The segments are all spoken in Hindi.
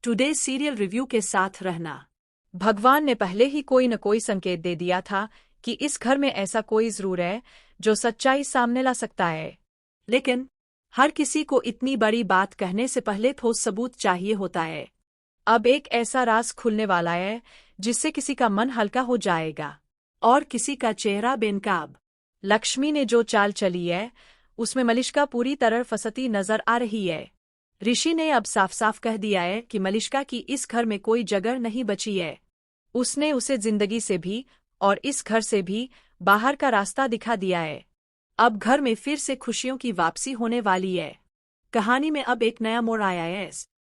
टुडे सीरियल रिव्यू के साथ रहना। भगवान ने पहले ही कोई न कोई संकेत दे दिया था कि इस घर में ऐसा कोई जरूर है जो सच्चाई सामने ला सकता है। लेकिन हर किसी को इतनी बड़ी बात कहने से पहले ठोस सबूत चाहिए होता है। अब एक ऐसा राज खुलने वाला है जिससे किसी का मन हल्का हो जाएगा और किसी का चेहरा बेनकाब। लक्ष्मी ने जो चाल चली है उसमें मलिष्का पूरी तरह फंसती नजर आ रही है। ऋषि ने अब साफ साफ कह दिया है कि मलिष्का की इस घर में कोई जगह नहीं बची है। उसने उसे जिंदगी से भी और इस घर से भी बाहर का रास्ता दिखा दिया है। अब घर में फिर से खुशियों की वापसी होने वाली है। कहानी में अब एक नया मोड़ आया है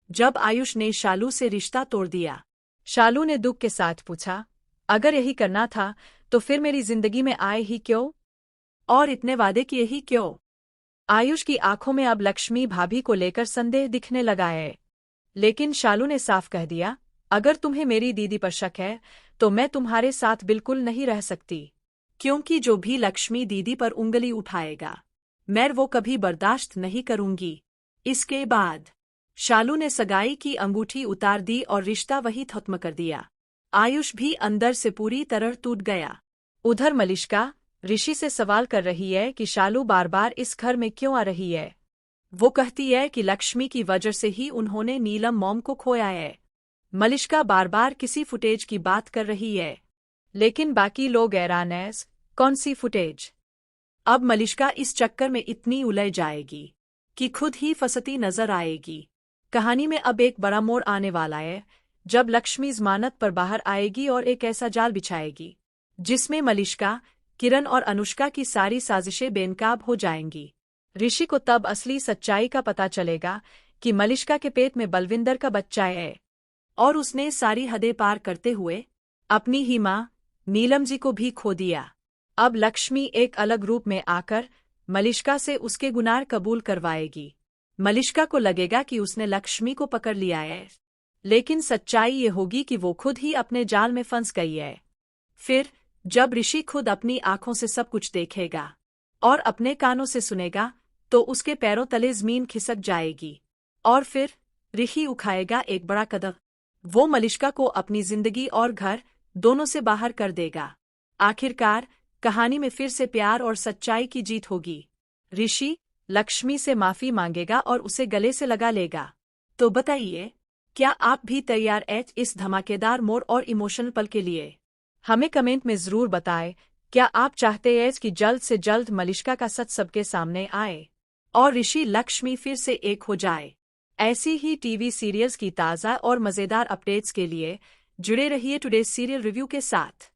जब आयुष ने शालू से रिश्ता तोड़ दिया। शालू ने दुख के साथ पूछा, अगर यही करना था तो फिर मेरी जिंदगी में आए ही क्यों? और इतने वादे किए ही क्यों? आयुष की आंखों में अब लक्ष्मी भाभी को लेकर संदेह दिखने लगा है। लेकिन शालू ने साफ कह दिया, अगर तुम्हें मेरी दीदी पर शक है तो मैं तुम्हारे साथ बिल्कुल नहीं रह सकती। क्योंकि जो भी लक्ष्मी दीदी पर उंगली उठाएगा मैं वो कभी बर्दाश्त नहीं करूंगी। इसके बाद शालू ने सगाई की अंगूठी उतार दी और रिश्ता वही खत्म कर दिया। आयुष भी अंदर से पूरी तरह टूट गया। उधर मलिष्का ऋषि से सवाल कर रही है कि शालू बार बार इस घर में क्यों आ रही है। वो कहती है कि लक्ष्मी की वजह से ही उन्होंने नीलम मॉम को खोया है। मलिष्का बार बार किसी फुटेज की बात कर रही है। लेकिन बाकी लोग हैरान हैं, कौन सी फुटेज? अब मलिष्का इस चक्कर में इतनी उलझ जाएगी कि खुद ही फंसती नजर आएगी। कहानी में अब एक बड़ा मोड़ आने वाला है जब लक्ष्मी जमानत पर बाहर आएगी और एक ऐसा जाल बिछाएगी जिसमें मलिष्का, किरण और अनुष्का की सारी साजिशें बेनकाब हो जाएंगी। ऋषि को तब असली सच्चाई का पता चलेगा कि मलिष्का के पेट में बलविंदर का बच्चा है और उसने सारी हदें पार करते हुए अपनी ही मां नीलम जी को भी खो दिया। अब लक्ष्मी एक अलग रूप में आकर मलिष्का से उसके गुनाह कबूल करवाएगी। मलिष्का को लगेगा कि उसने लक्ष्मी को पकड़ लिया है, लेकिन सच्चाई ये होगी कि वो खुद ही अपने जाल में फंस गई है। फिर जब ऋषि खुद अपनी आंखों से सब कुछ देखेगा और अपने कानों से सुनेगा तो उसके पैरों तले जमीन खिसक जाएगी और फिर ऋषि उठाएगा एक बड़ा कदम। वो मलिष्का को अपनी जिंदगी और घर दोनों से बाहर कर देगा। आखिरकार कहानी में फिर से प्यार और सच्चाई की जीत होगी। ऋषि लक्ष्मी से माफी मांगेगा और उसे गले से लगा लेगा। तो बताइए, क्या आप भी तैयार हैं इस धमाकेदार मोड़ और इमोशनल पल के लिए? हमें कमेंट में जरूर बताएं, क्या आप चाहते हैं कि जल्द से जल्द मलिष्का का सच सबके सामने आए और ऋषि लक्ष्मी फिर से एक हो जाए? ऐसी ही टीवी सीरियल्स की ताज़ा और मज़ेदार अपडेट्स के लिए जुड़े रहिए टुडे सीरियल रिव्यू के साथ।